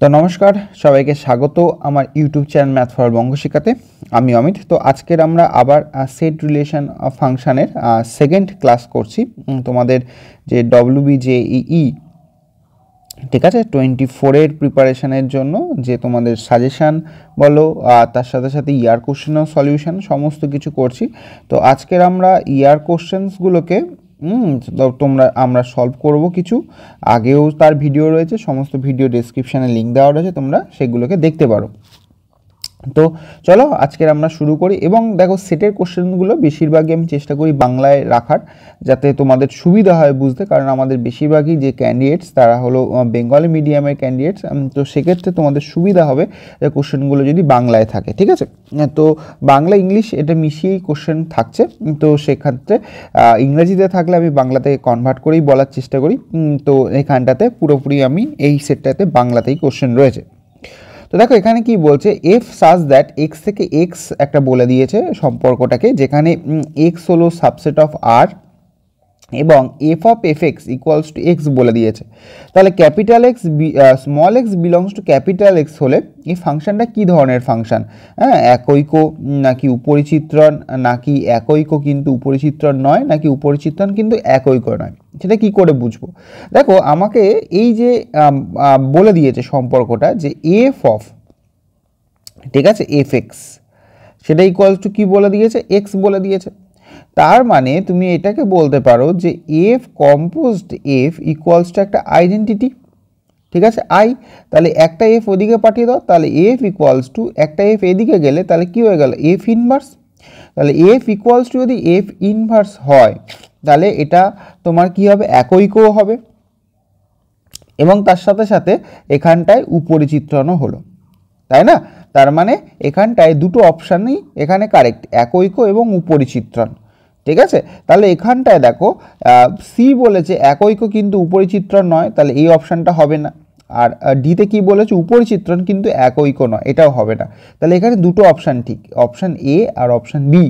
তো নমস্কার সবাইকে স্বাগত আমার ইউটিউব চ্যানেল ম্যাথ ফর বঙ্গ শিখাতে। আমি অমিত। তো আজকের আমরা আবার সেট রিলেশন ফাংশনের সেকেন্ড ক্লাস করছি। তোমাদের যে WBJEE, ঠিক আছে, 24-এর প্রিপারেশনের জন্য যে তোমাদের সাজেশান বলো, তার সাথে সাথে ইয়ার কোশ্চেনও সলিউশন সমস্ত কিছু করছি। তো আজকের আমরা ইয়ার কোশ্চেন্সগুলোকে আমরা সলভ করব। কিছু আগেও তার ভিডিও রয়েছে, সমস্ত ভিডিও ডেসক্রিপশানে লিঙ্ক দেওয়া রয়েছে, তোমরা সেগুলোকে দেখতে পারো। তো চলো আজকের আমরা শুরু করি। এবং দেখো, সেটের কোশ্চেনগুলো বেশিরভাগই আমি চেষ্টা করি বাংলায় রাখার, যাতে তোমাদের সুবিধা হয় বুঝতে, কারণ আমাদের বেশিরভাগই যে ক্যান্ডিডেটস তারা হলো বেঙ্গলি মিডিয়ামের ক্যান্ডিডেটস। তো সেক্ষেত্রে তোমাদের সুবিধা হবে যে কোশ্চেনগুলো যদি বাংলায় থাকে, ঠিক আছে। তো বাংলা ইংলিশ এটা মিশিয়েই কোশ্চেন থাকছে। তো সেক্ষেত্রে ইংরেজিতে থাকলে আমি বাংলাতে কনভার্ট করেই বলার চেষ্টা করি। তো এখানটাতে পুরোপুরি আমি এই সেটটাতে বাংলাতেই কোশ্চেন রয়েছে। তো দেখো এখানে কি বলছে, এফ সাজ দ্যাট এক্স থেকে এক্স একটা বলে দিয়েছে সম্পর্কটাকে, যেখানে এক্স হলো সাবসেট অফ আর এবং F of F x equals to x বলে দিয়েছে। তাহলে capital x small x belongs to capital x হলে এই ফাংশনটা কী ধরনের ফাংশন? হ্যাঁ, একৈক নাকি উপরিচিত্রণ, নাকি একৈক কিন্তু উপরিচিত্রণ নয়, নাকি উপরিচিত্রণ কিন্তু একৈক নয়, সেটা কি করে বুঝবো? দেখো আমাকে এই যে বলে দিয়েছে সম্পর্কটা যে এফ অফ, ঠিক আছে, এফ এক্স সেটা ইকুয়ালস টু কী বলে দিয়েছে? এক্স বলে দিয়েছে। তার মানে তুমি এটাকে বলতে পারো যে F composed F equals to একটা আইডেন্টিটি, ঠিক আছে, আই। তাহলে একটা এফ ওদিকে পাঠিয়ে দাও, তাহলে এফ ইকুয়ালস টু একটা এফ এদিকে গেলে তাহলে কি হয়ে গেল? F inverse. তাহলে এফ ইকুয়ালস টু যদি এফ ইনভার্স হয় তাহলে এটা তোমার কি হবে? একৈকও হবে এবং তার সাথে সাথে এখানটায় উপরিচিত্রণও হলো, তাই না? তার মানে এখানটায় দুটো অপশানই এখানে কারেক্ট, একৈক এবং উপরিচিত্রণ, ঠিক আছে। তাহলে এখানটায় দেখো সি বলেছে একৈক কিন্তু উপরিচিত্রণ নয়, তাহলে এই অপশানটা হবে না। আর ডিতে কি বলেছে? উপরিচিত্রণ কিন্তু একৈক নয়, এটাও হবে না। তাহলে এখানে দুটো অপশান ঠিক, অপশান এ আর অপশান বি,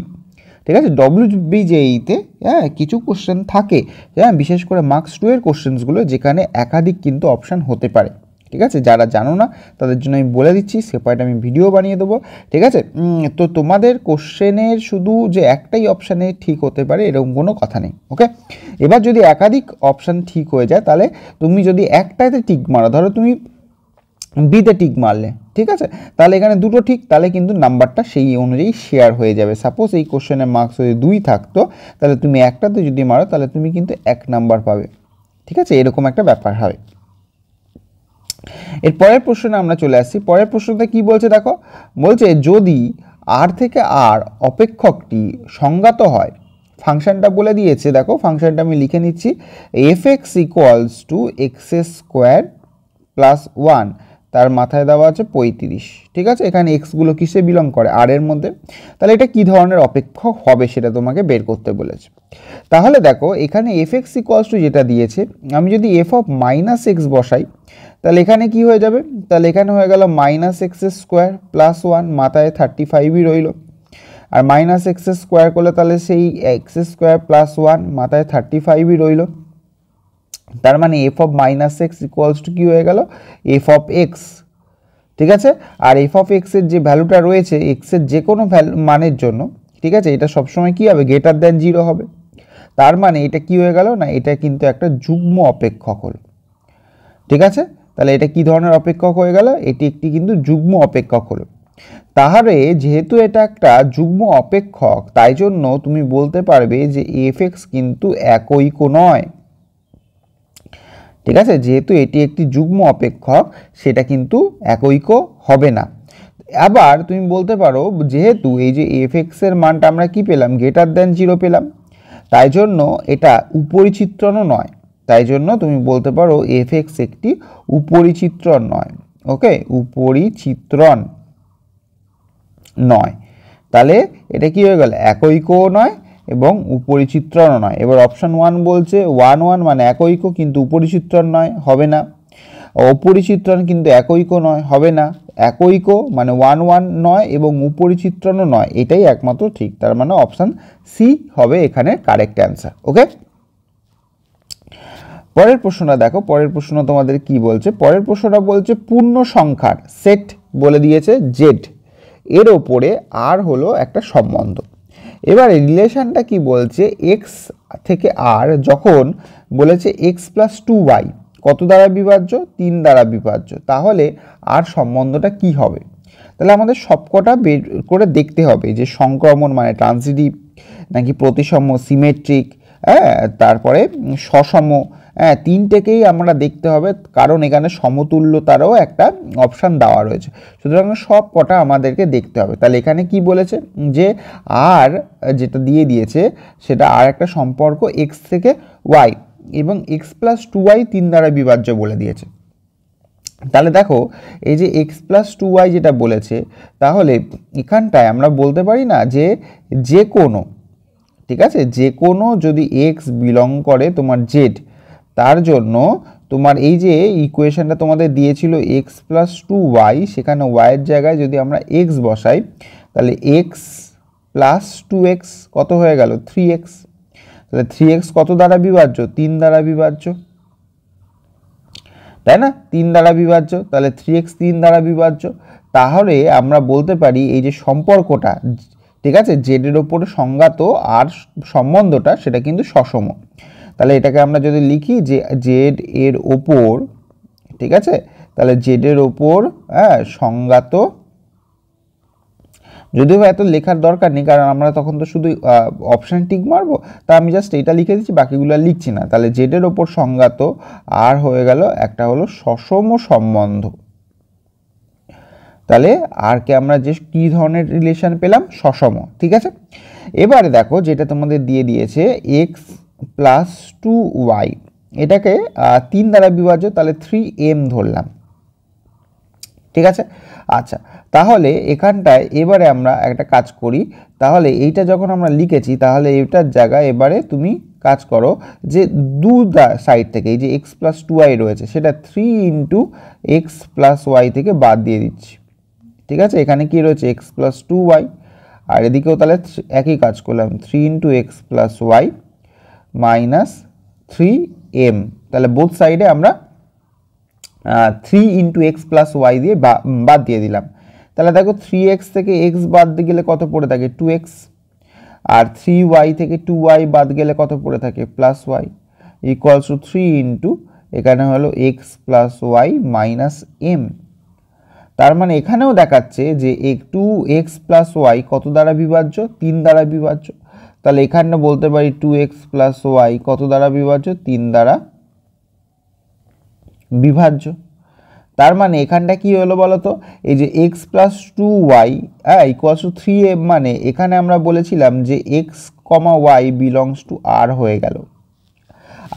ঠিক আছে। WBJEE-তে হ্যাঁ কিছু কোশ্চেন থাকে, হ্যাঁ, বিশেষ করে মার্কস 2 এর কোশ্চেন্সগুলো, যেখানে একাধিক কিন্তু অপশান হতে পারে, ঠিক আছে। যারা জানো না তাদের জন্য আমি বলে দিচ্ছি, সেপারেট আমি ভিডিও বানিয়ে দেবো, ঠিক আছে। তো তোমাদের কোশ্চেনের শুধু যে একটাই অপশানে ঠিক হতে পারে এরকম কোনো কথা নেই, ওকে। এবার যদি একাধিক অপশান ঠিক হয়ে যায়, তাহলে তুমি যদি একটাতে টিক মারো, ধরো তুমি বিতে টিক মারলে, ঠিক আছে, তাহলে এখানে দুটো ঠিক, তাহলে কিন্তু নাম্বারটা সেই অনুযায়ী শেয়ার হয়ে যাবে। সাপোজ এই কোশ্চেনের মার্কস যদি 2 থাকতো, তাহলে তুমি একটাতে যদি মারো তাহলে তুমি কিন্তু 1 নাম্বার পাবে, ঠিক আছে, এরকম একটা ব্যাপার হবে। এর পরের প্রশ্নে আমরা চলে আসছি। পরের প্রশ্নটা কি বলছে দেখো, বলছে যদি আর থেকে আর অপেক্ষকটি সংজ্ঞাত হয়, ফাংশনটা বলে দিয়েছে, দেখো ফাংশনটা আমি লিখে নিচ্ছি, F x equals to x square plus 1, তার মাথায় দেওয়া আছে 35, ঠিক আছে। এখানে এক্সগুলো কিসে বিলং করে? আর এর মধ্যে। তাহলে এটা কী ধরনের অপেক্ষক হবে সেটা তোমাকে বের করতে বলেছে। তাহলে দেখো এখানে এফ এক্স ইকুয়ালস টু যেটা দিয়েছে, আমি যদি এফ অফ মাইনাস এক্স বসাই তাহলে এখানে কি হয়ে যাবে? তাহলে এখানে হয়ে গেল মাইনাস এক্স স্কোয়ার প্লাস 1, মাথায় 35ই রইল। আর মাইনাস এক্স স্কোয়ার করলে তাহলে সেই এক্স স্কোয়ার প্লাস 1 মাথায় 35ই রইল। তার মানে F of minus X equals to কী হয়ে গেল? এফ অফ এক্স, ঠিক আছে। আর এফ অফ এক্সের যে ভ্যালুটা রয়েছে এক্সের যে কোনো মানের জন্য, ঠিক আছে, এটা সবসময় কী হবে? গ্রেটার দ্যান 0 হবে। তার মানে এটা কি হয়ে গেল না, এটা কিন্তু একটা যুগ্ম অপেক্ষক হলো, ঠিক আছে। তাহলে এটা কি ধরনের অপেক্ষক হয়ে গেল? এটি একটি কিন্তু যুগ্ম অপেক্ষক হলো। তাহলে যেহেতু এটা একটা যুগ্ম অপেক্ষক, তাই জন্য তুমি বলতে পারবে যে এফ এক্স কিন্তু একৈক নয়, ঠিক আছে। যেহেতু এটি একটি যুগ্ম অপেক্ষক, সেটা কিন্তু একৈক হবে না। আবার তুমি বলতে পারো যেহেতু এই যে এফ এক্সের মানটা আমরা কি পেলাম? গ্রেটার দ্যান 0 পেলাম, তাই জন্য এটা উপরিচিত্রণও নয়, তাই জন্য তুমি বলতে পারো এফ এক্স একটি উপরিচিত্রণ নয়, ওকে, উপরিচিত্রণ নয়। তাহলে এটা কি হয়ে গেল? একৈকও নয় এবং উপরিচিত্রণও নয়। এবার অপশন 1 বলছে 1 মানে একৈক কিন্তু উপরিচিত্রণ নয়, হবে না। অপরিচিত্রণ কিন্তু একৈক নয়, হবে না। একৈক মানে 1 নয় এবং উপরিচিত্রণও নয়, এটাই একমাত্র ঠিক। তার মানে অপশান সি হবে এখানে কারেক্ট অ্যান্সার, ওকে। পরের প্রশ্নটা দেখো, পরের প্রশ্ন তোমাদের কি বলছে। পরের প্রশ্নটা বলছে পূর্ণ সংখ্যার সেট বলে দিয়েছে জেড, এর ওপরে আর হলো একটা সম্বন্ধ। এবারে রিলেশনটা কি বলছে, এক্স থেকে আর যখন বলেছে এক্স প্লাস 2y কত দ্বারা বিভাজ্য, 3 দ্বারা বিভাজ্য, তাহলে আর সম্বন্ধটা কি হবে। তাহলে আমাদের সবকটা বের করে দেখতে হবে যে সংক্রমণ মানে ট্রান্সিটিভ নাকি প্রতিসম, সিমেট্রিক, হ্যাঁ, তারপরে সসম, হ্যাঁ, তিনটেকেই আমরা দেখতে হবে, কারণ এখানে সমতুল্যতারও একটা অপশান দেওয়া রয়েছে। সুতরাং সব কটা আমাদেরকে দেখতে হবে। তাহলে এখানে কি বলেছে যে আর যেটা দিয়ে দিয়েছে সেটা আর একটা সম্পর্ক এক্স থেকে ওয়াই, এবং এক্স প্লাস 2y 3 দ্বারা বিভাজ্য বলে দিয়েছে। তাহলে দেখো এই যে এক্স প্লাস 2y যেটা বলেছে, তাহলে এখানটায় আমরা বলতে পারি না যে কোনো, ঠিক আছে, যে কোনো যদি এক্স বিলং করে তোমার জেড, তার জন্য তোমার এই যে ইকুয়েশনটা তোমাদের দিয়েছিল এক্স প্লাস 2y, সেখানে ওয়াইয়ের জায়গায় যদি আমরা এক্স বসাই, তাহলে এক্স প্লাস 2x কত হয়ে গেল, 3x। তাহলে 3x কত দ্বারা বিভাজ্য, 3 দ্বারা বিভাজ্য, তাই না, 3 দ্বারা বিভাজ্য। তাহলে 3x 3 দ্বারা বিভাজ্য। তাহলে আমরা বলতে পারি এই যে সম্পর্কটা, ঠিক আছে, জেডের ওপরে সংজ্ঞাত আর সম্বন্ধটা সেটা কিন্তু সসম। তাহলে এটাকে আমরা যদি লিখি যে জেড এর ওপর, ঠিক আছে, তাহলে জেডের ওপর, হ্যাঁ, সংজ্ঞাত, যদিও এত লেখার দরকার নেই কারণ আমরা তখন তো শুধু অপশান টিক মারবো, তা আমি জাস্ট এটা লিখে দিচ্ছি, বাকিগুলো লিখছি না। তাহলে জেডের ওপর সংজ্ঞাত আর হয়ে গেল একটা হলো সসম সম্বন্ধ। তাহলে আর কে আমরা যে কি ধরনের রিলেশন পেলাম, সসম, ঠিক আছে। এবারে দেখো যেটা তোমাদের দিয়ে দিয়েছে এক্স প্লাস 2y, এটাকে 3 দ্বারা বিভাজ্য, তাহলে 3m ধরলাম, ঠিক আছে। আচ্ছা, তাহলে এখানটায় এবারে আমরা একটা কাজ করি, তাহলে এইটা যখন আমরা লিখেছি তাহলে এইটার জায়গায় এবারে তুমি কাজ করো যে দু সাইড থেকে এই যে এক্স প্লাস 2y রয়েছে সেটা 3 ইন্টু এক্স প্লাস ওয়াই থেকে বাদ দিয়ে দিচ্ছি, ঠিক আছে। এখানে কি রয়েছে এক্স প্লাস 2y, আর এদিকেও তাহলে একই কাজ করলাম 3 into x plus y minus 3m। তাহলে বোথ সাইডে আমরা 3 ইন্টু এক্স প্লাস ওয়াই দিয়ে বাদ দিয়ে দিলাম। তাহলে দেখো 3x থেকে x বাদ দিয়ে গেলে কত পড়ে থাকে, 2x, আর 3y থেকে 2y বাদ গেলে কত পড়ে থাকে, plus y, equals to 3 into এখানে হলো x plus y minus m. তার মানে এখানেও দেখাচ্ছে যে 2x প্লাস ওয়াই কত দ্বারা বিভাজ্য, 3 দ্বারা বিভাজ্য। তাহলে এখানে বলতে পারি 2x প্লাস ওয়াই কত দ্বারা বিভাজ্য, 3 দ্বারা বিভাজ্য। তার মানে এখানটা কি হলো বলতো, এই যে x plus 2y equals to 3m, মানে এখানে আমরা বলেছিলাম যে x, y belongs to r হয়ে গেল।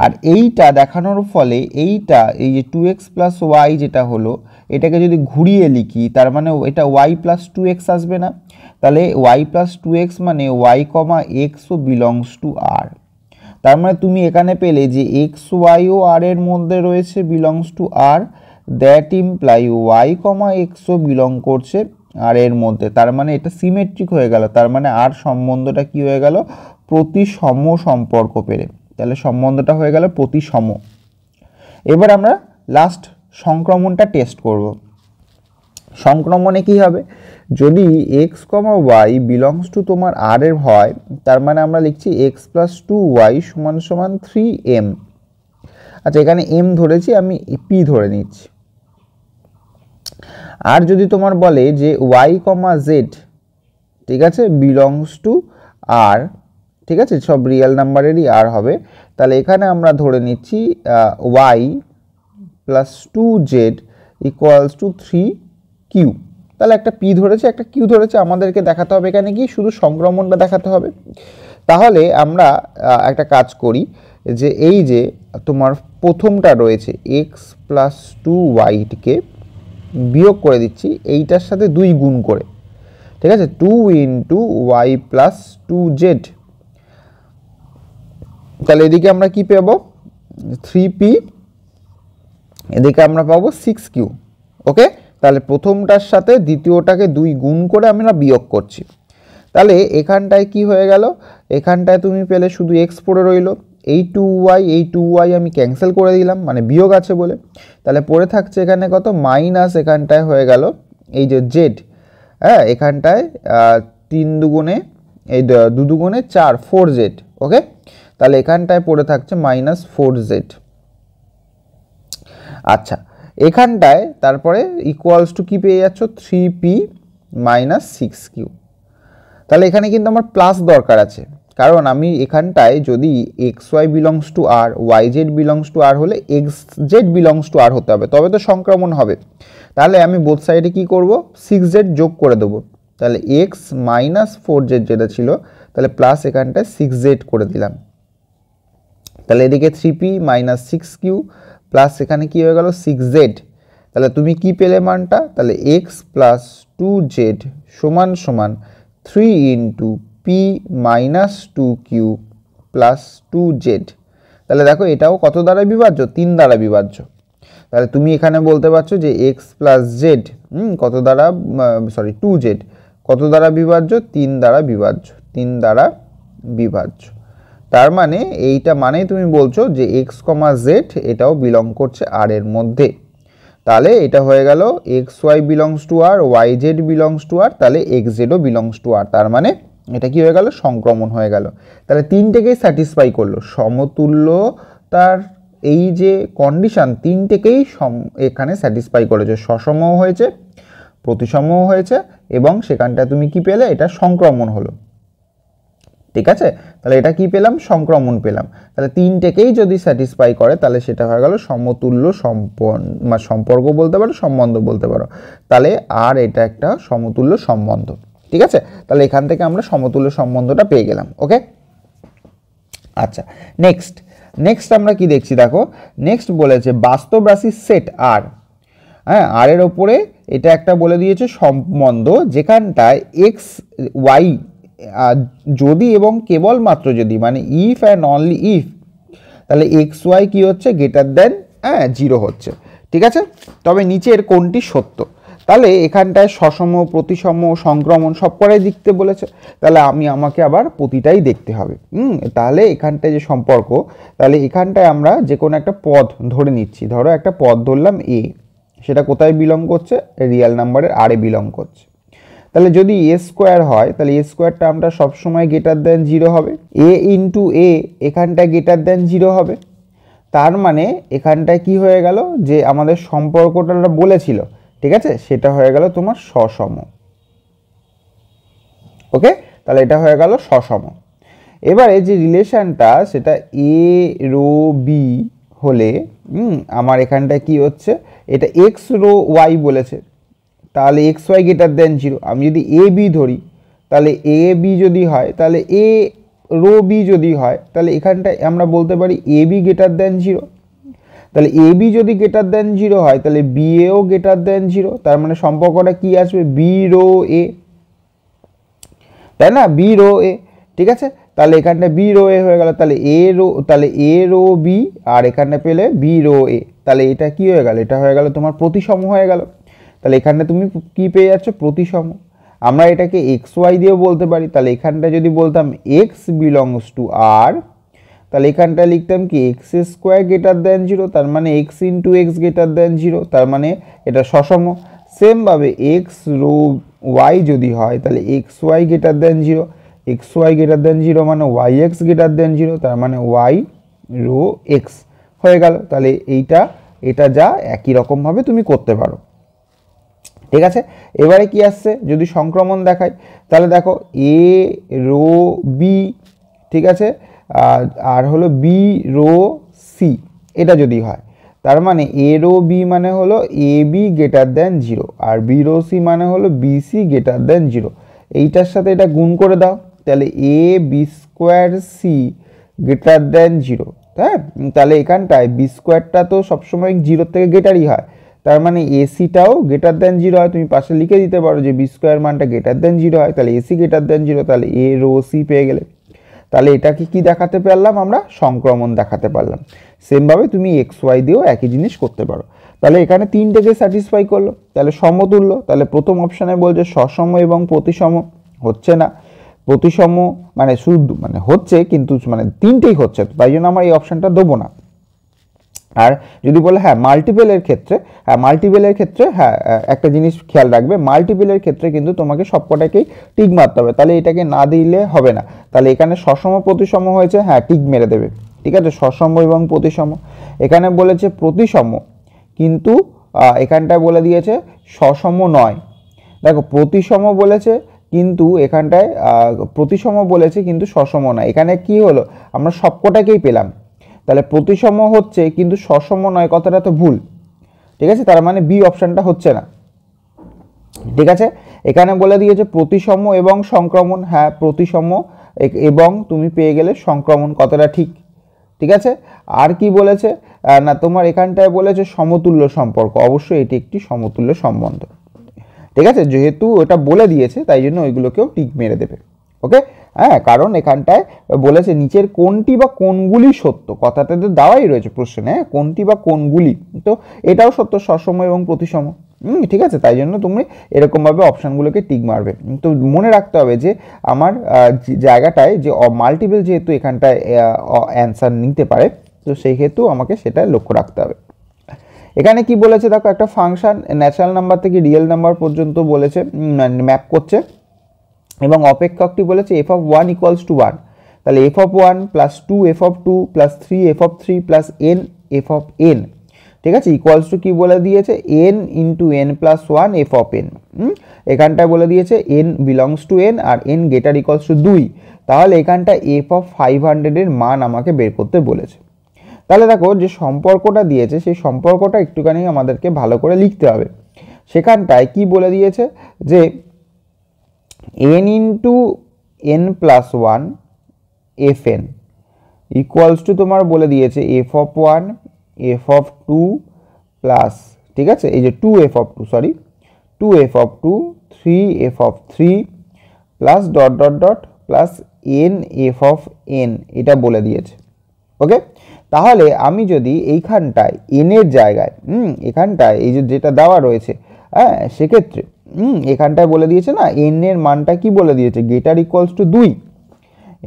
আর এইটা দেখানোর ফলে এইটা এই যে 2x প্লাস ওয়াই যেটা হলো, এটাকে যদি ঘুরিয়ে লিখি তার মানে এটা y প্লাস 2x আসবে না। তাহলে y প্লাস 2x মানে y, xও বিলংস টু r। তার মানে তুমি এখানে পেলে যে x, y ও r এর মধ্যে রয়েছে belongs to r, that imply y, xও বিলং করছে আর এর মধ্যে। তার মানে এটা সিমেট্রিক হয়ে গেল, তার মানে আর সম্বন্ধটা কি হয়ে গেল, প্রতিসম সম্পর্ক পেলে। তাহলে সম্বন্ধটা হয়ে গেল প্রতিসম। এবার আমরা লাস্ট সংক্রমণটা টেস্ট করব। সংক্রমণে কি হবে, যদি x, y বিলংস টু তোমার r এর হয়, তার মানে আমরা লিখছি x প্লাস 2y সমান সমান 3m। আচ্ছা, এখানে m ধরেছি, আমি p ধরে নিচ্ছি। আর যদি তোমার বলে যে y, z, ঠিক আছে, বিলংস টু r, ঠিক আছে, সব রিয়েল নাম্বারেরই আর হবে, তাহলে এখানে আমরা ধরে নিচ্ছি y plus 2z equals to 3q। তাহলে একটা p ধরেছে, একটা q ধরেছে, আমাদেরকে দেখাতে হবে এখানে কি, শুধু সংক্রমণটা দেখাতে হবে। তাহলে আমরা একটা কাজ করি যে এই যে তোমার প্রথমটা রয়েছে x প্লাস 2yকে বিয়োগ করে দিচ্ছি এইটার সাথে 2 গুণ করে, ঠিক আছে, 2 ইন্টু y প্লাস 2z। তাহলে এদিকে আমরা কি পাবো, 3p, এদিকে আমরা পাবো 6q। ওকে, তাহলে প্রথমটার সাথে দ্বিতীয়টাকে 2 গুণ করে আমরা বিয়োগ করছি। তাহলে এখানটায় কি হয়ে গেল, এখানটায় তুমি পেলে শুধু x পড়ে রইল, এই 2y আমি ক্যান্সেল করে দিলাম, মানে বিয়োগ আছে বলে। তাহলে পড়ে থাকছে এখানে কত, মাইনাস এখানটায় হয়ে গেল এই যে জেড, হ্যাঁ এখানটায় 3 দুগুণে এই 2 দুগুণে 4, 4z। ওকে, তাহলে এখানটায় পড়ে থাকছে মাইনাস 4z। আচ্ছা, এখানটায় তারপরে ইকুয়ালস টু কি পেয়ে যাচ্ছ, 3p মাইনাস 6q। তাহলে এখানে কিন্তু আমার প্লাস দরকার আছে, কারণ আমি এখানটায় যদি xy belongs to R, yz belongs to R হলে xz বিলংস টু আর হতে হবে, তবে তো সংক্রমণ হবে। তাহলে আমি বোথ সাইডে কি করব, 6z যোগ করে দেবো। তাহলে x মাইনাস 4z যেটা ছিল, তাহলে প্লাস এখানটায় 6z করে দিলাম। তাহলে এদিকে 3p মাইনাস 6q প্লাস এখানে কি হয়ে গেল 6z। তাহলে তুমি কি পেলে মানটা, তাহলে x প্লাস 2z সমান সমান 3 into p minus 2q plus 2z। তাহলে দেখো এটাও কত দ্বারা বিভাজ্য, 3 দ্বারা বিভাজ্য। তাহলে তুমি এখানে বলতে পারছো যে x প্লাস z কত দ্বারা, সরি 2z কত দ্বারা বিভাজ্য, 3 দ্বারা বিভাজ্য, 3 দ্বারা বিভাজ্য। তার মানে এইটা মানেই তুমি বলছো যে x, z এটাও বিলং করছে আর এর মধ্যে। তাহলে এটা হয়ে গেল xy belongs to R, yz belongs to R, তাহলে xzও বিলংস টু আর। তার মানে এটা কি হয়ে গেল, সংক্রমণ হয়ে গেল। তাহলে তিনটেকেই স্যাটিসফাই করলো, সমতুল্যতার এই যে কন্ডিশন তিনটেকেই এখানে স্যাটিসফাই করেছে, সসমও হয়েছে, প্রতিসমও হয়েছে, এবং সেখানটা তুমি কি পেলে, এটা সংক্রমণ হলো। ঠিক আছে, তাহলে এটা কি পেলাম, সংক্রমণ পেলাম। তাহলে তিনটেকেই যদি স্যাটিসফাই করে তাহলে সেটা হয়ে গেল সমতুল্য সম্পর্ক বলতে পারো, সম্বন্ধ বলতে পারো। তাহলে আর এটা একটা সমতুল্য সম্বন্ধ। ঠিক আছে, তাহলে এখান থেকে আমরা সমতুল্য সম্বন্ধটা পেয়ে গেলাম। ওকে, আচ্ছা নেক্সট আমরা কি দেখছি, দেখো নেক্সট বলেছে বাস্তব রাশির সেট আর, হ্যাঁ আর এর ওপরে এটা একটা বলে দিয়েছে সম্বন্ধ, যেখানটায় এক্স ওয়াই যদি এবং কেবলমাত্র যদি, মানে ইফ অ্যান্ড অনলি ইফ, তাহলে এক্স ওয়াই কী হচ্ছে, গ্রেটার দেন 0 হচ্ছে। ঠিক আছে, তবে নিচের কোনটি সত্য। তাহলে এখানটায় সসম, প্রতিসম, সংক্রমণ সব কটাই দেখতে বলেছে। তাহলে আমাকে আবার প্রতিটাই দেখতে হবে। তাহলে এখানটায় যে সম্পর্ক, তাহলে এখানটায় আমরা যে কোনো একটা পদ ধরে নিচ্ছি। ধরো একটা পদ ধরলাম এ, সেটা কোথায় বিলং করছে, রিয়েল নাম্বারের আরে বিলং করছে। তাহলে যদি এ স্কোয়ার হয়, তাহলে এ স্কোয়ার টার্মটা সবসময় গ্রেটার দেন 0 হবে। এ ইন্টু এ এখানটায় গ্রেটার দেন 0 হবে। তার মানে এখানটায় কি হয়ে গেল, যে আমাদের সম্পর্কটা বলেছিল, ঠিক আছে, সেটা হয়ে গেল তোমার সসম। ওকে, তাহলে এটা হয়ে গেল সসম। এবারে যে রিলেশনটা, সেটা এ রো বি হলে আমার এখানটায় কি হচ্ছে, এটা এক্স রো ওয়াই বলেছে, তাহলে এক্স ওয়াই গ্রেটার দেন 0। আমি যদি এ বি ধরি, তাহলে এ বি যদি হয়, তাহলে এ রো বি যদি হয়, তাহলে এখানটায় আমরা বলতে পারি এ বি গ্রেটার দেন 0। তাহলে এ বি যদি গ্রেটার দেন 0 হয়, তাহলে বি এও গ্রেটার দেন 0। তার মানে সম্পর্কটা কি আসবে, বি রো এ, তাই না, বি রো এ। ঠিক আছে, তাহলে এখানটা বি রো এ হয়ে গেল। তাহলে এ রো বি, আর এখানটা পেলে বি রো এ। তাহলে এটা কি হয়ে গেল, এটা হয়ে গেল তোমার প্রতিসম হয়ে গেল। তাহলে এখানটা তুমি কি পেয়ে যাচ্ছ, প্রতিসম। আমরা এটাকে এক্স ওয়াই দিয়েও বলতে পারি। তাহলে এখানটা যদি বলতাম এক্স বিলংস টু আর, তাহলে এখানটা লিখতাম কি এক্স স্কোয়ার গ্রেটার দেন 0, তার মানে x into x greater than 0, তার মানে এটা সসম। সেমভাবে এক্স রো ওয়াই যদি হয়, তাহলে x y greater than 0, x y greater than 0 মানে ওয়াই এক্স গ্রেটার দেন 0, তার মানে ওয়াই রো এক্স হয়ে গেল। তাহলে এটা যা একই রকমভাবে তুমি করতে পারো। ঠিক আছে, এবারে কি আসছে, যদি সংক্রমণ দেখাই, তাহলে দেখো এ রো বি, ঠিক আছে, আর হলো বি রো সি, এটা যদি হয়, তার মানে এ রো বি মানে হলো A B greater than 0, R B rho C মানে হলো বি সি গ্রেটার দেন 0। এইটার সাথে এটা গুণ করে দাও, তাহলে A B square C greater than 0। হ্যাঁ, তাহলে এখানটায় বি স্কোয়ারটা তো সবসময় 0 থেকে গ্রেটারই হয়, তার মানে এসিটাও গ্রেটার দেন 0 হয়। তুমি পাশে লিখে দিতে পারো যে বি স্কোয়ার মানটা গ্রেটার দেন 0 হয়, তাহলে এসি গ্রেটার দেন 0, তাহলে এ রো সি পেয়ে গেলে। তাহলে এটাকে কি দেখাতে পারলাম আমরা, সংক্রমণ দেখাতে পারলাম। সেমভাবে তুমি এক্স ওয়াই দিয়েও একই জিনিস করতে পারো। তাহলে এখানে তিনটেকে স্যাটিসফাই করলো, তাহলে সমতুল্য। তাহলে প্রথম অপশানে বলছে সসম এবং প্রতিসম, হচ্ছে না। প্রতিসম মানে শুধু মানে হচ্ছে কিন্তু মানে তিনটেই হচ্ছে, তো তাই জন্য আমার এই অপশানটা দেবো না। আর যদি বলে হ্যাঁ মাল্টিপেলের ক্ষেত্রে, হ্যাঁ একটা জিনিস খেয়াল রাখবে, মাল্টিপেলের ক্ষেত্রে কিন্তু তোমাকে সবকটাকেই টিক মারতে হবে, তাহলে এটাকে না দিলে হবে না। তাহলে এখানে সসম প্রতিসম হয়েছে, হ্যাঁ টিক মেরে দেবে, ঠিক আছে, সসম এবং প্রতিসম। এখানে বলেছে প্রতিসম কিন্তু এখানটায় বলে দিয়েছে সসম নয়। দেখো প্রতিসম বলেছে কিন্তু এখানটায় প্রতিসম বলেছে কিন্তু সসম নয়, এখানে কি হলো আমরা সবকটাকেই পেলাম, তাহলে প্রতিসম হচ্ছে কিন্তু সসম নয়, কথাটা তো ভুল, ঠিক আছে, তার মানে বি অপশানটা হচ্ছে না, ঠিক আছে। এখানে বলে দিয়েছে প্রতিসম এবং সংক্রমণ, হ্যাঁ প্রতিসম এবং তুমি পেয়ে গেলে সংক্রমণ, কথাটা ঠিক, ঠিক আছে। আর কি বলেছে না তোমার এখানটায় বলেছে সমতুল্য সম্পর্ক, অবশ্যই এটি একটি সমতুল্য সম্বন্ধ, ঠিক আছে, যেহেতু ওটা বলে দিয়েছে তাই জন্য ওইগুলোকেও টিক মেরে দেবে, ওকে। হ্যাঁ কারণ এখানটায় বলেছে নিচের কোনটি বা কোনগুলি সত্য, কথাটা তো দেওয়াই রয়েছে প্রশ্নে, হ্যাঁ কোনটি বা কোনগুলি, তো এটাও সত্য সসম এবং প্রতিসম, ঠিক আছে, তাই জন্য তুমি এরকমভাবে অপশানগুলোকে টিক মারবে। তো মনে রাখতে হবে যে আমার জায়গাটায় যে মাল্টিপল যেহেতু এখানটায় অ্যান্সার নিতে পারে, তো সেই হেতু আমাকে সেটা লক্ষ্য রাখতে হবে। এখানে কি বলেছে দেখো, একটা ফাংশন ন্যাচারাল নাম্বার থেকে রিয়েল নাম্বার পর্যন্ত বলেছে ম্যাপ করছে, এবং অপেক্ষকটি বলেছে F of one equals to one, তাহলে F of one plus two F of two plus three F of three plus N F of N, ঠিক আছে, ইকুয়ালস টু কি বলে দিয়েছে N into N plus one F of N, এখানটায় বলে দিয়েছে N belongs to N আর N greater equals to 2, তাহলে এখানটা এফ অফ 500 মান আমাকে বের করতে বলেছে। তাহলে দেখো যে সম্পর্কটা দিয়েছে সেই সম্পর্কটা একটুখানি আমাদেরকে ভালো করে লিখতে হবে। সেখানটায় কি বলে দিয়েছে যে n into N plus one f n equals to তোমার বলে দিয়েছে f of one F of two plus, ঠিক আছে, এই যে two F of two sorry two F of two three F of three plus dot dot dot plus N F of n, এটা বলে দিয়েছে, ওকে। তাহলে আমি যদি এইখানটায় এনের জায়গায় এখানটায় এই যে যেটা দেওয়া রয়েছে, হ্যাঁ সেক্ষেত্রে এখানটায় বলে দিয়েছে না এন এর মানটা কি বলে দিয়েছে গেটার ইকুয়ালস টু 2,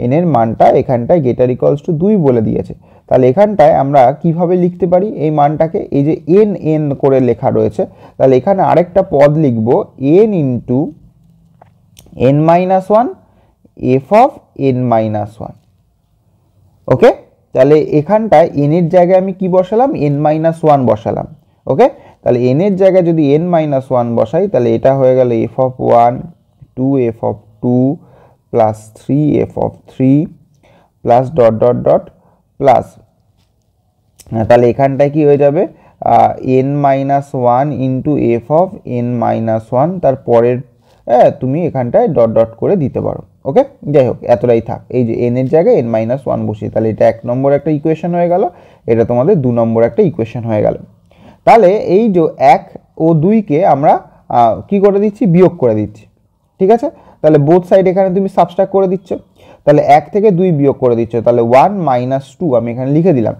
এন এর মানটা এখানটায় গেটার ইকুয়ালস টু 2 বলে দিয়েছে, তাহলে এখানটায় আমরা কিভাবে লিখতে পারি এই মানটাকে, এই যে এন এন করে লেখা রয়েছে, তাহলে এখানে আরেকটা পদ লিখব N into N minus one F of N minus one, okay. তাহলে এখানটায় এন এর জায়গায় আমি কি বসালাম এন মাইনাস ওয়ান বসালাম, ওকে। তাহলে এন এর জায়গায় যদি এন মাইনাস ওয়ান বসাই তাহলে এটা হয়ে গেল f of one two F of two plus three F of three plus dot dot dot plus, তাহলে এখানটায় কি হয়ে যাবে n minus one into f of N minus one, তারপরের তুমি এখানটায় ডট ডট করে দিতে পারো, ওকে। যাই হোক এতটাই থাক, এই যে এন এর জায়গায় এন মাইনাস ওয়ান বসিয়ে, তাহলে এটা 1 নম্বর একটা ইকুয়েশন হয়ে গেল, এটা তোমাদের 2 নম্বর একটা ইকুয়েশন হয়ে গেল। তাহলে এই যে 1 ও 2কে আমরা কি করে দিচ্ছি বিয়োগ করে দিচ্ছি, ঠিক আছে, তাহলে বোথ সাইড এখানে তুমি সাবস্ট্রাক্ট করে দিচ্ছ, তাহলে 1 থেকে 2 বিয়োগ করে দিচ্ছ, তাহলে 1 মাইনাস 2 আমি এখানে লিখে দিলাম,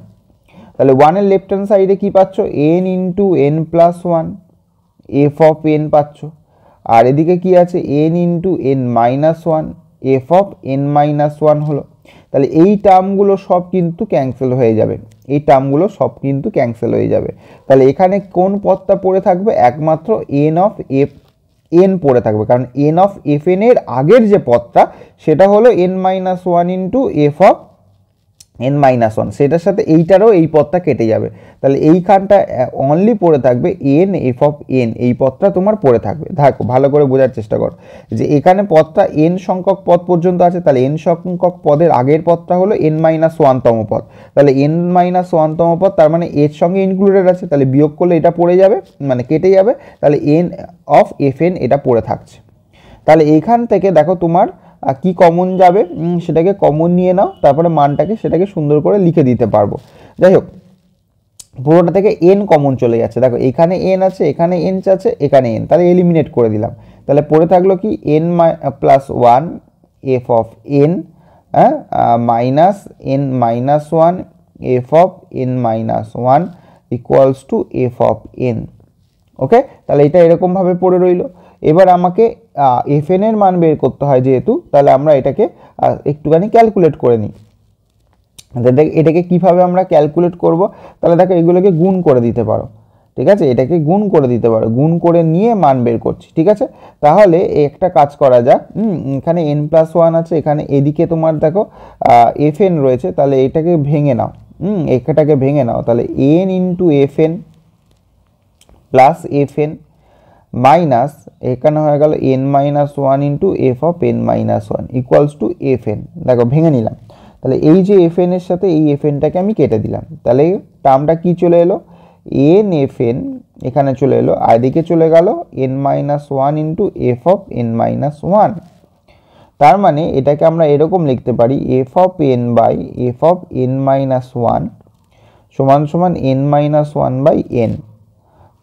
তাহলে 1 এর লেফট হ্যান্ড সাইডে কি পাচ্ছ N into N plus one F of N পাচ্ছ, আর এদিকে কি আছে N into N minus one F of N minus one হলো, তাহলে এই টার্মগুলো সব কিন্তু ক্যান্সেল হয়ে যাবে, এই টার্মগুলো সব কিন্তু ক্যান্সেল হয়ে যাবে, তাহলে এখানে কোন পদটা পড়ে থাকবে একমাত্র এন অফ এফ এন পড়ে থাকবে, কারণ এন অফ এফ এন এর আগের যে পদটা সেটা হলো N minus one into f of N minus one, সেটার সাথে এইটারও এই পদটা কেটে যাবে, তাহলে এইখানটা অনলি পড়ে থাকবে এন এফ অফ এন, এই পদটা তোমার পড়ে থাকবে। দেখো ভালো করে বোঝার চেষ্টা করো যে এখানে পদটা এন সংখ্যক পদ পর্যন্ত আছে, তাহলে এন সংখ্যক পদের আগের পদটা হলো এন মাইনাস ওয়ানতম পদ, তাহলে এন মাইনাস ওয়ানতম পদ তার মানে এর সঙ্গে ইনক্লুডেড আছে, তাহলে বিয়োগ করলে এটা পড়ে যাবে মানে কেটে যাবে, তাহলে এন অফ এফ এন এটা পড়ে থাকছে। তাহলে এইখান থেকে দেখো তোমার কি কমন যাবে সেটাকে কমন নিয়ে নাও, তারপরে মানটাকে সেটাকে সুন্দর করে লিখে দিতে পারবো। যাই হোক পুরোটা থেকে এন কমন চলে যাচ্ছে, দেখো এখানে এন আছে এখানে এন আছে এখানে এন, তাহলে এলিমিনেট করে দিলাম, তাহলে পড়ে থাকলো কি N plus one F of N minus N minus one F of N minus one equals to F of N, okay. তাহলে এটা এরকমভাবে পড়ে রইলো। এবার আমাকে fn এর মান বের করতে হয় যেহেতু, তাহলে আমরা এটাকে একটুখানি ক্যালকুলেট করে নিই। এটাকে কিভাবে আমরা ক্যালকুলেট করব, তাহলে দেখো এগুলোকে গুণ করে দিতে পারো, ঠিক আছে, এটাকে গুণ করে দিতে পারো, গুণ করে নিয়ে মান বের করছি, ঠিক আছে। তাহলে একটা কাজ করা যাক, এখানে n+1 আছে, এখানে এদিকে তোমার দেখো fn রয়েছে, তাহলে এটাকে ভেঙে নাও, এটাকে ভেঙে নাও, তাহলে n into fn plus fn minus এখানে হয়ে গেল n-1 into f of n-1 equals to fn। দেখো ভেঙে নিলাম, তাহলে এই যে fn এর সাথে এই fnটাকে আমি কেটে দিলাম, তাহলে টার্মটা কি চলে এলো, n fn এখানে চলে এলো, আর এদিকে চলে গেল n-1 into f of n-1। তার মানে এটাকে আমরা এরকম লিখতে পারি f of n by f of n-1 সমান সমান n-1 বাই n।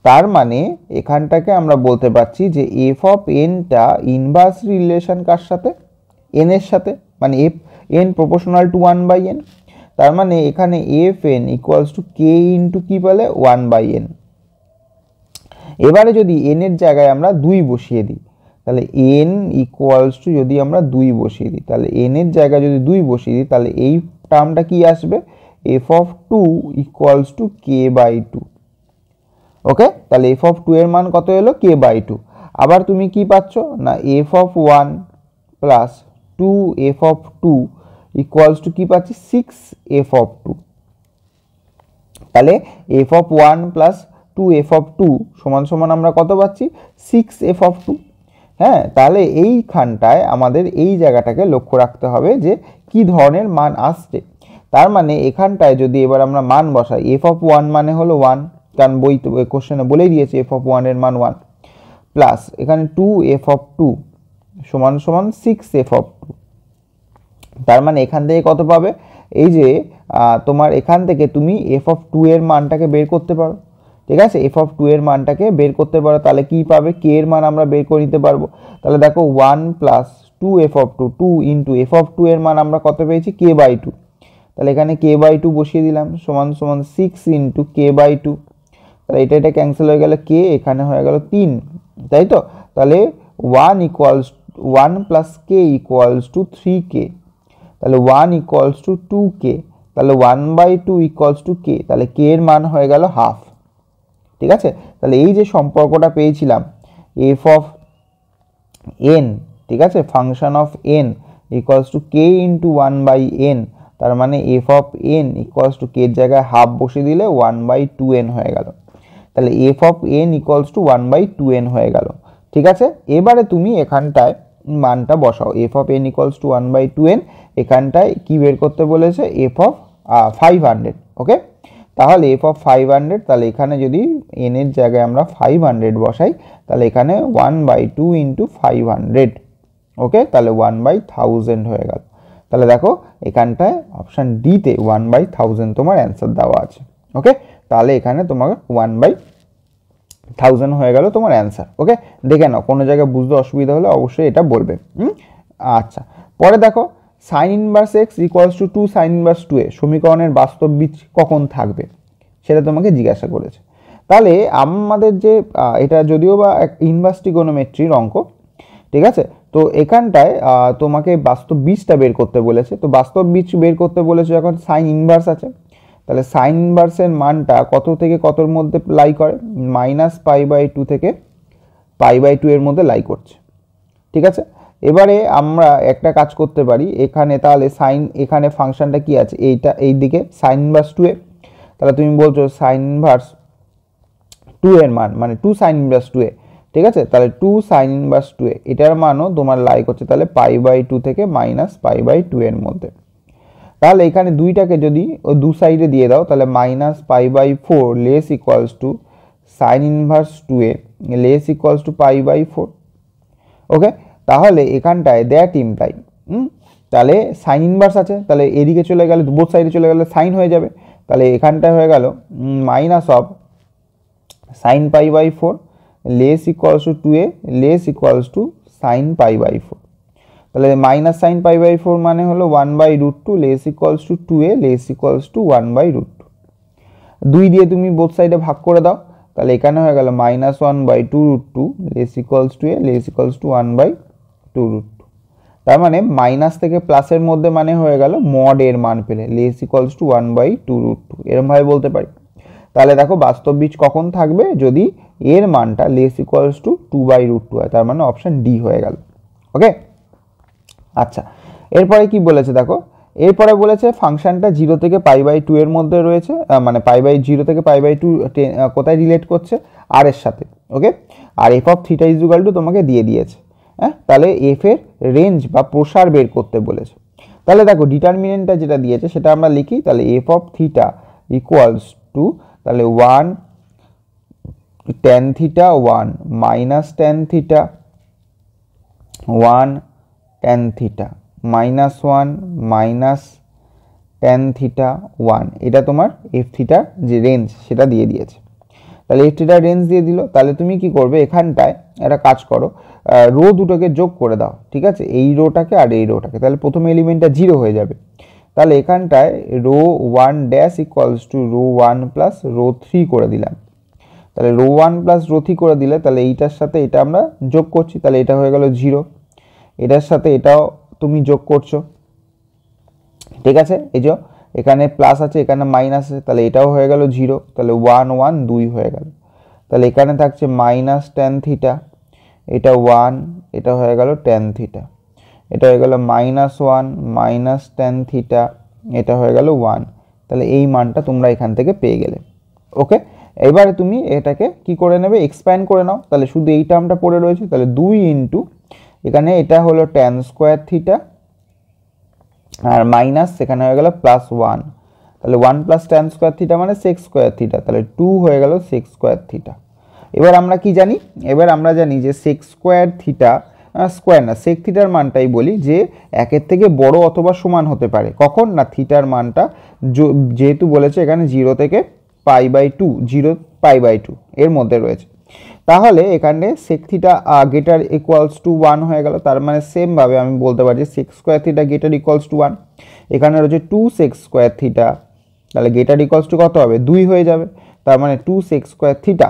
তার মানে এখানটাকে আমরা বলতে পারছি যে f অফ nটা ইনভার্স রিলেশন কার সাথে, n এর সাথে, মানে f n proportional to 1 by n। তার মানে এখানে fn equals to k into কি বলে 1 বাই n। এবারে যদি n এর জায়গায় আমরা 2 বসিয়ে দিই, তাহলে n ইকুয়ালস টু যদি আমরা 2 বসিয়ে দিই, তাহলে n এর জায়গায় যদি 2 বসিয়ে দিই, তাহলে এই টার্মটা কি আসবে, f of 2 equals to k by 2। Okay, তাহলে f অফ 2 এর মান কত এলো, k বাই 2। আবার তুমি কি পাচ্ছ না f of 1 plus 2f of 2 equals to কি পাচ্ছি 6f অফ 2। তাহলে f of 1 plus 2f of 2 সমান সমান আমরা কত পাচ্ছি 6f অফ 2। হ্যাঁ, তাহলে এইখানটায় আমাদের এই জায়গাটাকে লক্ষ্য রাখতে হবে যে কি ধরনের মান আসছে। তার মানে এখানটায় যদি এবার আমরা মান বসাই, f অফ 1 মানে হলো 1, কারণ বই কোশ্চেনে বলেই দিয়েছে f অফ 1 এর মান 1, প্লাস এখানে 2f অফ 2 সমান সমান 6f অফ 2। তার মানে এখান থেকে কত পাবে, এই যে তোমার এখান থেকে তুমি f অফ 2 এর মানটাকে বের করতে পারো, ঠিক আছে, f অফ 2 এর মানটাকে বের করতে পারো, তাহলে কি পাবে, k এর মান আমরা বের করে নিতে পারবো। তাহলে দেখো 1 plus 2f of 2 2 into f of 2 এর মান আমরা কত পেয়েছি, k বাই 2। তাহলে এখানে k বাই 2 বসিয়ে দিলাম, সমান সমান 6 ইন্টু k বাই 2। তাহলে এটা ক্যান্সেল হয়ে গেল, k এখানে হয়ে গেল 3, তাই তো। তাহলে 1 plus k equals to 3k, তাহলে 1 ইকুয়ালস টু 2k, তাহলে 1/2 ইকুয়ালস টু k, তাহলে k এর মান হয়ে গেল হাফ, ঠিক আছে। তাহলে এই যে সম্পর্কটা পেয়েছিলাম f অফ n, ঠিক আছে, function of n equals to k into 1/n, তার মানে f of n equals to k এর জায়গায় হাফ বসিয়ে দিলে 1/2n হয়ে গেল। তাহলে f of n equals to 1/2n হয়ে গেল, ঠিক আছে। এবারে তুমি এখানটায় মানটা বসাও, f of n equals to 1/2n, এখানটায় কি বের করতে বলেছে, f অফ 500। ওকে, তাহলে f অফ 500, তাহলে এখানে যদি n এর জায়গায় আমরা 500 বসাই, তাহলে এখানে 1/2 ইন্টু 500, ওকে, তাহলে 1/1000 হয়ে গেল। তাহলে দেখো এখানটায় অপশান ডিতে 1/1000 তোমার অ্যান্সার দেওয়া আছে। ওকে, তাহলে এখানে তোমার 1/1000 হয়ে গেল তোমার অ্যান্সার। ওকে, দেখে নাও, কোনো জায়গায় বুঝতে অসুবিধা হলে অবশ্যই এটা বলবে। আচ্ছা, পরে দেখো sign inverse x equals to 2 sign inverse 2a সমীকরণের বাস্তব বীজ কখন থাকবে সেটা তোমাকে জিজ্ঞাসা করেছে। তাহলে আমাদের যে এটা যদিও বা ইনভার্স ট্রিগোনোমেট্রির অঙ্ক, ঠিক আছে, তো এখানটায় তোমাকে বাস্তব বীজটা বের করতে বলেছে। তো বাস্তব বীজ বের করতে বলেছে যখন সাইন ইনভার্স আছে, তাহলে সাইন ইনভার্সের মানটা কত থেকে কতর মধ্যে লাই করে, -π/2 থেকে π/2 এর মধ্যে লাই করছে, ঠিক আছে। এবারে আমরা একটা কাজ করতে পারি, এখানে তাহলে সাইন, এখানে ফাংশনটা কি আছে, এইটা এই দিকে সাইন ইনভার্স 2a, তাহলে তুমি বলছো সাইন ইনভার্স 2 এর মান মানে 2 সাইন ইনভার্স 2a, ঠিক আছে। তাহলে 2 সাইন ইনভার্স 2a এটার মানও তোমার লাই করছে তাহলে π/2 থেকে -π/2 এর মধ্যে। তাহলে এখানে দুইটাকে যদি দু সাইডে দিয়ে দাও, তাহলে -π/4 less equals to sine inverse 2a less equals to π/4। Okay, তাহলে এখানটায় দ্যাট ইমপ্লাই, তাহলে সাইন ইনভার্স আছে, তাহলে এদিকে চলে গেলে বোথ সাইডে চলে গেলে সাইন হয়ে যাবে, তাহলে এখানটায় হয়ে গেল minus of sine π/4 less equals to 2a less equals to sine π/4। তাহলে মাইনাস সাইন π/4 মানে হলো 1/√2 less equals to 2a less equals to 1/√2। 2 দিয়ে তুমি বোথ সাইডে ভাগ করে দাও, তাহলে এখানে হয়ে গেল -1/2√2 less equals two less equals two 1/2√2। তার মানে মাইনাস থেকে প্লাসের মধ্যে মানে হয়ে গেল মড এর মান পেলে লেস ইকুয়ালস টু 1/2√2 এরকম ভাবে বলতে পারি। তাহলে দেখো বাস্তব বীজ কখন থাকবে, যদি এর মানটা লেস ইকুয়ালস টু 2/√2 হয়, তার মানে অপশন ডি হয়ে গেল। ওকে, আচ্ছা এরপরে কি বলেছে দেখো, এরপরে বলেছে ফাংশনটা 0 থেকে π/2 এর মধ্যে রয়েছে, মানে π/0 থেকে π/2 কোথায় রিলেট করছে, আর এর সাথে। ওকে, আর f of theta is equal to তোমাকে দিয়ে দিয়েছে। হ্যাঁ, তাহলে এফ এর রেঞ্জ বা প্রসার বের করতে বলেছে। তাহলে দেখো ডিটারমিনেন্টটা যেটা দিয়েছে সেটা আমরা লিখি, তাহলে F of theta equals to, তাহলে 1 tan theta 1 minus tan theta 1 tan theta -1 minus tan theta 1, এটা তোমার এফ থিটার যে রেঞ্জ সেটা দিয়ে দিয়েছে। তাহলে এফ থিটার রেঞ্জ দিয়ে দিল। তাহলে তুমি কি করবে, এখানটায় একটা কাজ করো, রো দুটোকে যোগ করে দাও, ঠিক আছে, এই রোটাকে আর এই রোটাকে। তাহলে প্রথম এলিমেন্টটা 0 হয়ে যাবে। তাহলে এখানটায় row 1 dash equals to row 1 plus row 3 করে দিলাম। তাহলে রো 1 প্লাস রো 3 করে দিলে তাহলে এইটার সাথে এটা আমরা যোগ করছি, তাহলে এটা হয়ে গেল 0, এটার সাথে এটাও তুমি যোগ করছো, ঠিক আছে। এই যে এখানে প্লাস আছে এখানে মাইনাস আছে, তাহলে এটাও হয়ে গেল 0, তাহলে 1 1 2 হয়ে গেল। তাহলে এখানে থাকছে মাইনাস tan থিটা, এটা 1, এটা হয়ে গেল tan থিটা, এটা হয়ে গেল -1 মাইনাস tan থিটা, এটা হয়ে গেল 1। তাহলে এই মানটা তোমরা এখান থেকে পেয়ে গেলে। ওকে, এবারে তুমি এটাকে কি করে নেবে, এক্সপ্যান্ড করে নাও। তাহলে শুধু এই টার্মটা পড়ে রয়েছে, তাহলে 2 ইন্টু এখানে এটা হলো tan স্কোয়ার থিটা আর মাইনাস সেখানে হয়ে গেল +1, তাহলে 1 + tan স্কোয়ার থিটা মানে sec স্কোয়ার থিটা, তাহলে 2 হয়ে গেল sec স্কোয়ার থিটা। এবার আমরা কি জানি, এবার আমরা জানি যে sec স্কোয়ার থিটা, স্কোয়ার না sec থিটার মানটাই বলি যে একের থেকে বড় অথবা সমান হতে পারে, কখন না থিটার মানটা যেহেতু বলেছে এখানে 0 থেকে π/2, 0 π/2 এর মধ্যে রয়েছে। তাহলে এখানে sec theta greater equals to 1 হয়ে গেল। তার মানে সেম ভাবে আমি বলতে পারি যে sec square theta greater equals to 1। এখানে রয়েছে 2 sec স্কোয়ার থিটা, তাহলে গ্রেটার ইকুয়ালস টু কত হবে, 2 হয়ে যাবে। তার মানে 2 sec স্কোয়ার থিটা,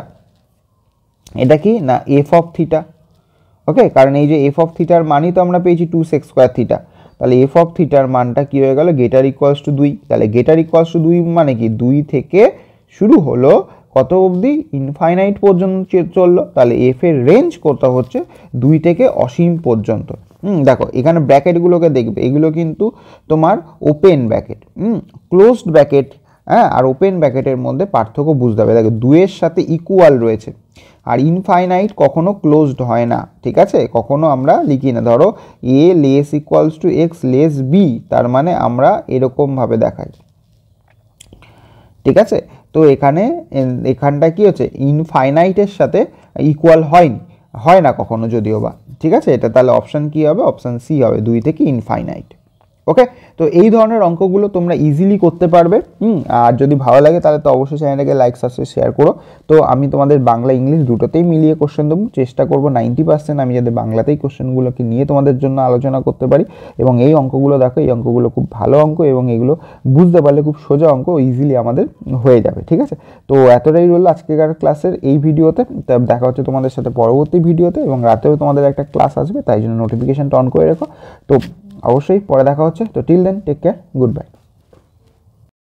এটা কি না এফ অফ থিটা। ওকে, কারণ এই যে এফ অফ থিটার মানই তো আমরা পেয়েছি 2 sec স্কোয়ার থিটা। তাহলে এফ অফ থিটার মানটা কি হয়ে গেল, গ্রেটার ইকুয়ালস টু 2। তাহলে গ্রেটার ইকুয়ালস টু 2 মানে কি 2 থেকে শুরু হলো কত অবধি, ইনফাইনাইট পর্যন্ত চললো। তাহলে এফ এর রেঞ্জ কত হচ্ছে 2 থেকে অসীম পর্যন্ত। দেখো এখানে ব্র্যাকেটগুলোকে দেখবে, এগুলো কিন্তু তোমার ওপেন ব্র্যাকেট, ক্লোজড ব্র্যাকেট, হ্যাঁ, আর ওপেন ব্র্যাকেটের মধ্যে পার্থক্য বুঝতে হবে। দেখো 2 এর সাথে ইকুয়াল রয়েছে, আর ইনফাইনাইট কখনো ক্লোজড হয় না, ঠিক আছে, কখনো আমরা লিখি না। ধরো A less equals to X less B, তার মানে আমরা এরকমভাবে দেখাই, ঠিক আছে। তো এখানটা কি হচ্ছে, ইনফাইনাইটের সাথে ইকুয়াল হয় না কখনো যদিও বা, ঠিক আছে। এটা তাহলে অপশান কি হবে, অপশান সি হবে, 2 থেকে ইনফাইনাইট। ওকে, তো এই ধরনের অঙ্কগুলো তোমরা ইজিলি করতে পারবে। আর যদি ভালো লাগে তাহলে তো অবশ্যই চ্যানেলটাকে লাইক সাবস্ক্রাইব শেয়ার করো। তো আমি তোমাদের বাংলা ইংলিশ দুটোতেই মিলিয়ে কোশ্চেন দেবো, চেষ্টা করবো 90% আমি যাতে বাংলাতেই কোশ্চেনগুলোকে নিয়ে তোমাদের জন্য আলোচনা করতে পারি। এবং এই অঙ্কগুলো দেখো, এই অঙ্কগুলো খুব ভালো অঙ্ক এবং এগুলো বুঝতে পারলে খুব সোজা অঙ্ক ইজিলি আমাদের হয়ে যাবে, ঠিক আছে। তো এতটাই রইল আজকেকার ক্লাসের এই ভিডিওতে। দেখা হচ্ছে তোমাদের সাথে পরবর্তী ভিডিওতে, এবং রাতেও তোমাদের একটা ক্লাস আসবে, তাই জন্য নোটিফিকেশনটা অন করে রেখো। তো অবশ্যই পরে দেখা হচ্ছে। তো till then take care, good bye.